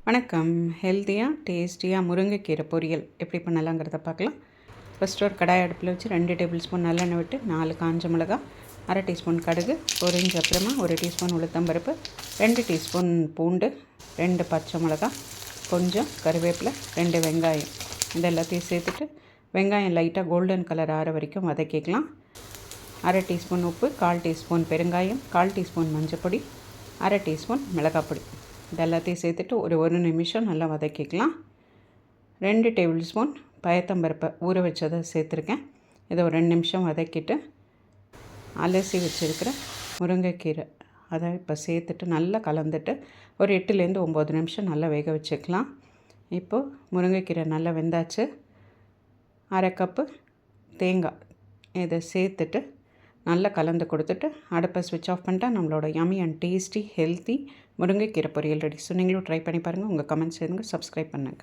வணக்கம். ஹெல்த்தியாக டேஸ்டியாக முருங்கைக்கீரை பொரியல் எப்படி பண்ணலாங்கிறத பார்க்கலாம். ஃபஸ்ட்டு ஒரு கடாய் அடுப்பில் வச்சு 2 டேபிள் ஸ்பூன் நல்லெண்ணெய் விட்டு 4 காஞ்ச மிளகா, அரை டீஸ்பூன் கடுகு பொரிஞ்ச அப்புறமா 1 டீஸ்பூன் உளுத்தம்பருப்பு, 2 டீஸ்பூன் பூண்டு, 2 பச்சை மிளகா, கொஞ்சம் கருவேப்பிலை, 2 வெங்காயம் இது எல்லாத்தையும் சேர்த்துட்டு வெங்காயம் லைட்டாக கோல்டன் கலர் ஆற வரைக்கும் வதக்கிக்கலாம். அரை டீஸ்பூன் உப்பு, 1/4 டீஸ்பூன் பெருங்காயம், 1/4 டீஸ்பூன் மஞ்சப்பொடி, அரை டீஸ்பூன் மிளகாப்பொடி இது எல்லாத்தையும் சேர்த்துட்டு ஒரு நிமிஷம் நல்லா வதக்கிக்கலாம். 2 டேபிள் ஸ்பூன் பயத்தம்பருப்பை ஊற வச்சதை சேர்த்துருக்கேன். இதை ஒரு 2 நிமிஷம் வதக்கிட்டு அலசி வச்சுருக்கிற முருங்கைக்கீரை அதை இப்போ சேர்த்துட்டு நல்லா கலந்துட்டு ஒரு 8லேருந்து 9 நிமிஷம் நல்லா வேக வச்சுக்கலாம். இப்போது முருங்கைக்கீரை நல்லா வெந்தாச்சு. அரை கப்பு தேங்காய் இதை சேர்த்துட்டு நல்லா கலந்து கொடுத்துட்டு அடுப்பை ஸ்விட்ச் ஆஃப் பண்ணிட்டா நம்மளோட யம்மி அண்ட் டேஸ்டி ஹெல்த்தி முருங்கைக்கீரை பொரியல் ரெடி. ஸோ நீங்களும் ட்ரை பண்ணி பாருங்கள். உங்கள் கமெண்ட்ஸ் எதுங்க சப்ஸ்கிரைப் பண்ணுங்கள்.